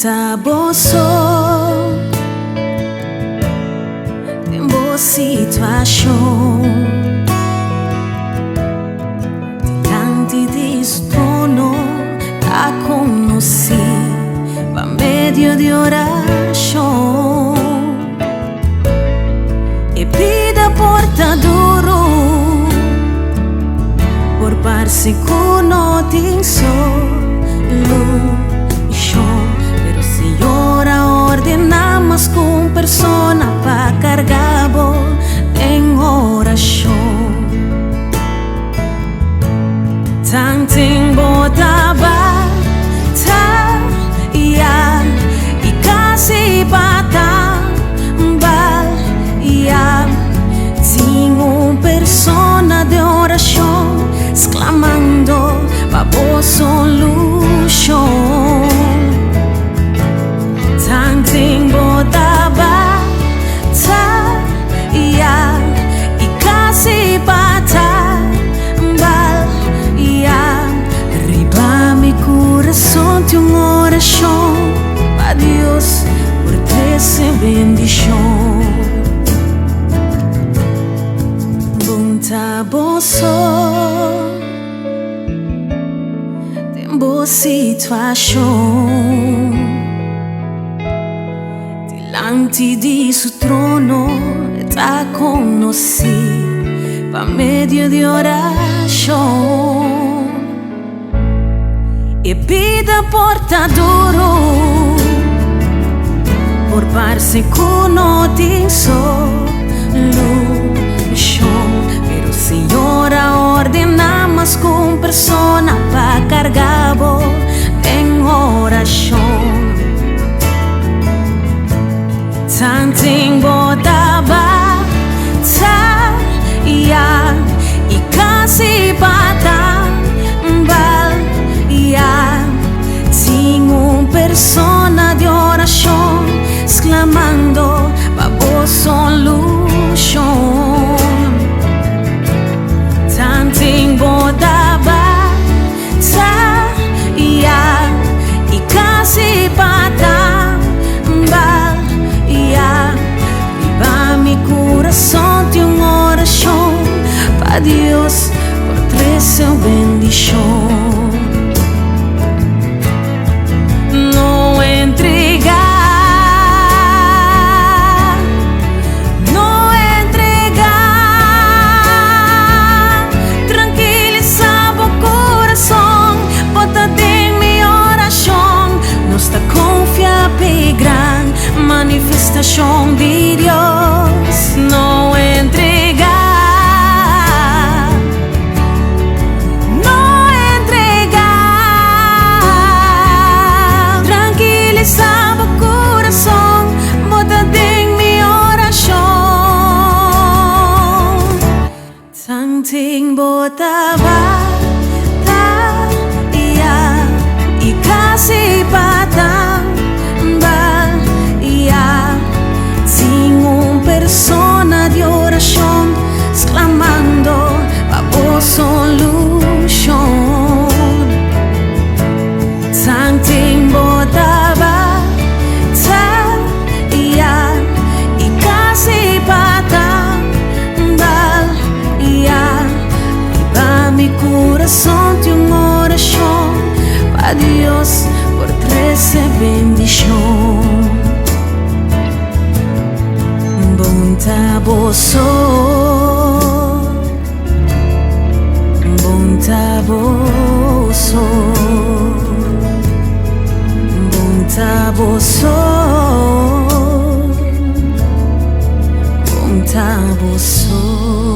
Bunta boso tem boa situação. Diante disso trono tá conosci pa medio de oração. E pida portaduro por parsi cuno tin solution. Pero Signora ordenamos con persona pa cargabo en oración. Tanting botaba ta ya y casi bata bal ya sin un persona de oración exclamando pa vos solución. Tanting botaba ta ya y casi bata bal ya arriba mi corazón de una oración pa Dios por trece bendición. Bunta boso tem boa situação. Diante di suo trono está conosci pa medio de oração. E pida portaduro por parsi cuno tin solution. Pero Signora ordenamos con persona pa cargabo en oración. Tanting botaba ta ya y casi bata bal ya sin un persona de oración exclamando pa vos solution. Tanting botaba ta ya y casi bata bal ya viva mi corazón de una oración pa Dios por trece bendición. No entregar, no entregar, tranquilizaba o corazón, bota en mi oración, no está confiable gran manifestación de Dios. No entregar, no entregar, tranquilizaba o corazón, bota en mi oración. Tanting botaba ta ya y casi bata persona de oración exclamando pa vos solution. Tanting botaba ta ya y casi bata bal ya viva mi corazón de una oración pa Dios por trece bendición. Bunta boso, bunta boso, bunta boso, bunta boso.